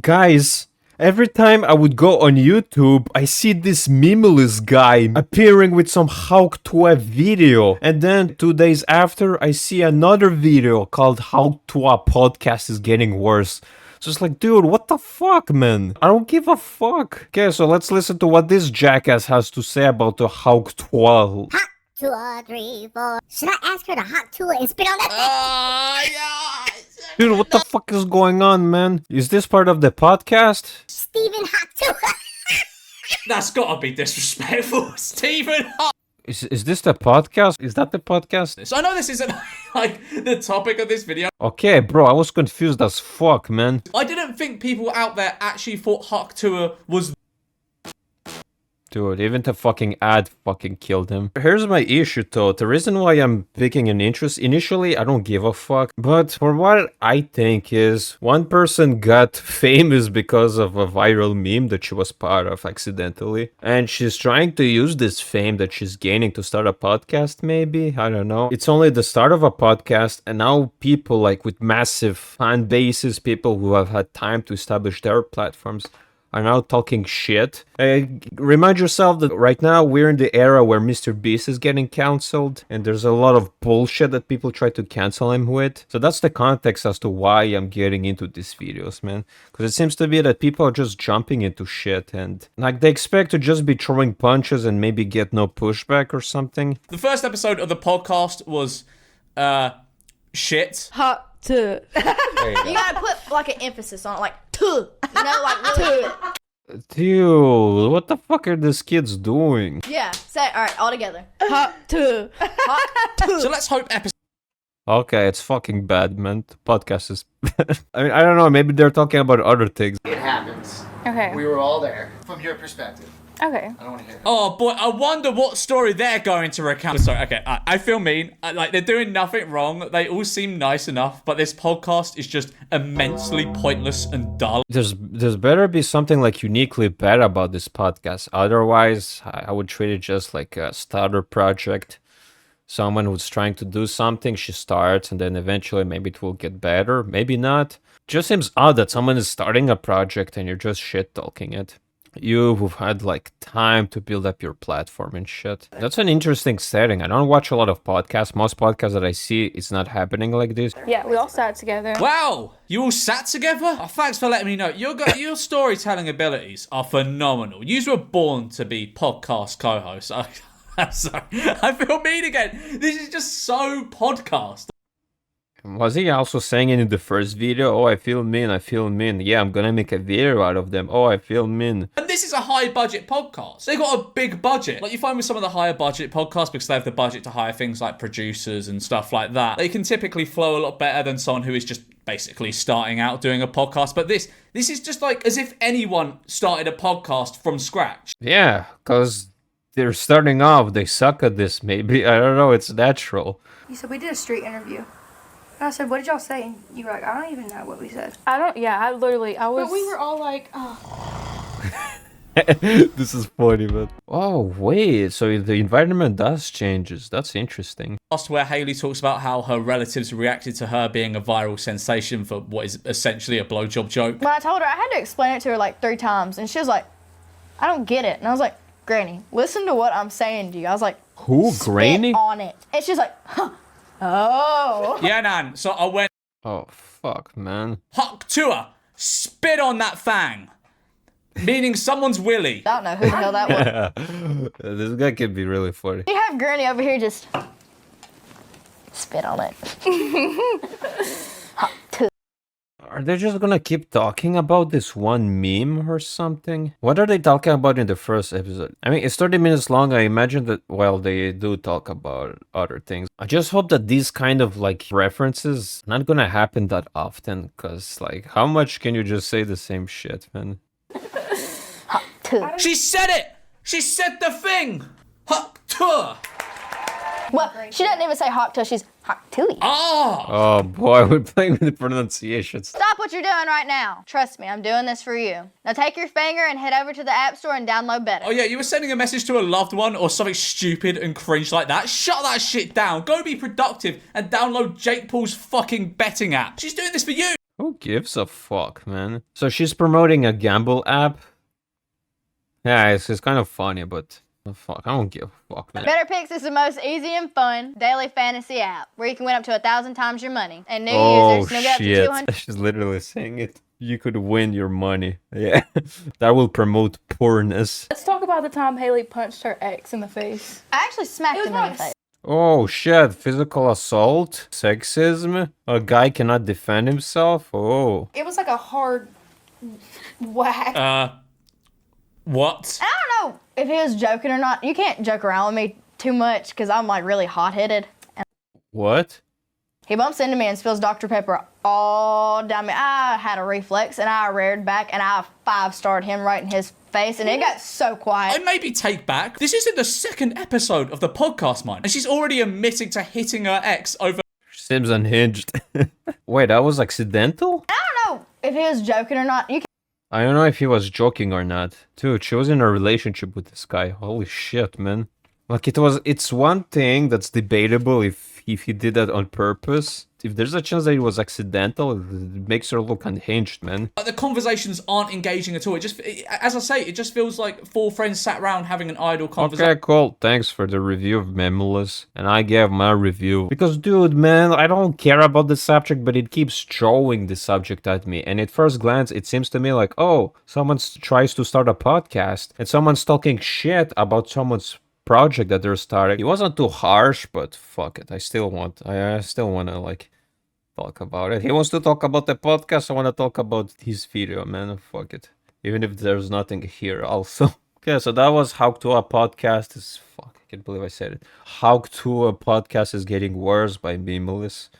Guys, every time I would go on YouTube, I see this Memelous guy appearing with some Tuah video. And then 2 days after, I see another video called Tuah podcast is getting worse. So it's like, dude, what the fuck, man? I don't give a fuck. Okay, so let's listen to what this jackass has to say about the Tuah. Hot 2 or 3, 4. Should I ask her to hot Tuah and spit on that thing? Dude, what the fuck is going on, man? Is this part of the podcast? Steven hot Tuah. That's gotta be disrespectful, Stephen. Is this the podcast? Is that the podcast? So I know this isn't like the topic of this video. Okay, bro, I was confused as fuck, man. I didn't think people out there actually thought Hawk Tuah was. Dude, even the fucking ad fucking killed him. Here's my issue though. The reason why I'm picking an interest, initially I don't give a fuck. But for what I think is, one person got famous because of a viral meme that she was part of accidentally. And she's trying to use this fame that she's gaining to start a podcast maybe? I don't know. It's only the start of a podcast and now people like with massive fan bases, people who have had time to establish their platforms, are now talking shit. Remind yourself that right now we're in the era where Mr. Beast is getting cancelled and there's a lot of bullshit that people try to cancel him with. So that's the context as to why I'm getting into these videos, man. Because it seems to be that people are just jumping into shit and like they expect to just be throwing punches and maybe get no pushback or something. The first episode of the podcast was shit. Hot to. You gotta put like an emphasis on it, like to. You know, like to. Dude, what the fuck are these kids doing? Yeah, say it. All right, all together. Hot to. Hot to. So let's hope episode. Okay, it's fucking bad, man. The podcast is I mean, I don't know, maybe they're talking about other things. It happens. Okay. We were all there. From your perspective. Okay. I don't want to hear it. Oh boy, I wonder what story they're going to recount. Sorry, okay, I feel mean. Like, they're doing nothing wrong. They all seem nice enough, but this podcast is just immensely pointless and dull. There's better be something like uniquely bad about this podcast. Otherwise, I would treat it just like a starter project. Someone who's trying to do something, she starts, and then eventually maybe it will get better, maybe not. Just seems odd that someone is starting a project and you're just shit talking it. You who've had like time to build up your platform and shit. That's an interesting setting. I don't watch a lot of podcasts. Most podcasts that I see, it's not happening like this. Yeah, we all sat together. Wow, you all sat together? Oh, thanks for letting me know. Your storytelling abilities are phenomenal. You were born to be podcast co-hosts. I'm sorry, I feel mean again. This is just so podcast. Was he also saying it in the first video? Oh, I feel mean, I feel mean. Yeah, I'm gonna make a video out of them. Oh, I feel mean. And this is a high budget podcast. They got a big budget. Like you find with some of the higher budget podcasts, because they have the budget to hire things like producers and stuff like that, they can typically flow a lot better than someone who is just basically starting out doing a podcast. But this is just like as if anyone started a podcast from scratch. Yeah, because they're starting off. They suck at this, maybe. I don't know, it's natural. You said we did a street interview. And I said, what did y'all say? And you were like, I don't even know what we said. I was. But we were all like, oh. This is funny, man. Oh, wait, so the environment does changes. That's interesting. Where Hayley talks about how her relatives reacted to her being a viral sensation for what is essentially a blowjob joke. When I told her, I had to explain it to her like 3 times, and she was like, I don't get it. And I was like, Granny, listen to what I'm saying to you. I was like, Who, Granny? on it. And she's like, huh. Oh. Yeah, Nan. So I went, Oh, fuck, man. Hawk Tuah, spit on that fang. Meaning someone's willy. I don't know who the hell that was. This guy can be really funny. You have Granny over here just spit on it. Hot Tuah. Are they just gonna keep talking about this one meme or something? What are they talking about in the first episode? I mean, it's 30 minutes long. I imagine that, well, they do talk about other things. I just hope that these kind of, like, references not gonna happen that often. Because, like, how much can you just say the same shit, man? Hot Tuah. She said it! She said the thing! Hawk Tuah! Well, she doesn't even say Hot Tuah, she's Hot Tuah. Oh! Oh, boy, we're playing with the pronunciations. Stop what you're doing right now. Trust me, I'm doing this for you. Now take your finger and head over to the App Store and download Better. Oh yeah, you were sending a message to a loved one or something stupid and cringe like that. Shut that shit down. Go be productive and download Jake Paul's fucking betting app. She's doing this for you. Who gives a fuck, man? So she's promoting a gamble app. Yeah, it's kind of funny, but fuck, I don't give a fuck, man. Better Picks is the most easy and fun daily fantasy app where you can win up to 1,000 times your money. And new Oh users can get up to 200. shit! She's literally saying it. You could win your money. Yeah, that will promote poorness. Let's talk about the time Haley punched her ex in the face. I actually smacked It was him in the nice. face. Oh shit! Physical assault, sexism. A guy cannot defend himself. Oh. It was like a hard whack. What? I don't know if he was joking or not. You can't joke around with me too much because I'm like really hot-headed. What? He bumps into me and spills Dr. Pepper all down me. I had a reflex and I reared back and I 5-starred him right in his face and it got so I quiet. maybe take back. This isn't the second episode of the podcast, mind. And she's already admitting to hitting her ex over. Seems unhinged. Wait, that was accidental? I don't know if he was joking or not. You I don't know if he was joking or not. Dude, she was in a relationship with this guy. Holy shit, man. Like, it's one thing that's debatable if he did that on purpose. If there's a chance that it was accidental, it makes her look unhinged, man. The conversations aren't engaging at all. As I say, it just feels like four friends sat around having an idle conversation. Okay, cool. Thanks for the review of Memelous. And I gave my review. Because, dude, man, I don't care about the subject, but it keeps throwing the subject at me. And at first glance, it seems to me like, oh, someone tries to start a podcast. And someone's talking shit about someone's project that they're starting. It wasn't too harsh, but fuck it. I still want to, like, talk about it. He wants to talk about the podcast. I want to talk about his video, man. Fuck it. Even if there's nothing here also. Okay, so that was How to a Podcast is... Fuck, I can't believe I said it. How to a Podcast is Getting Worse by Memelous.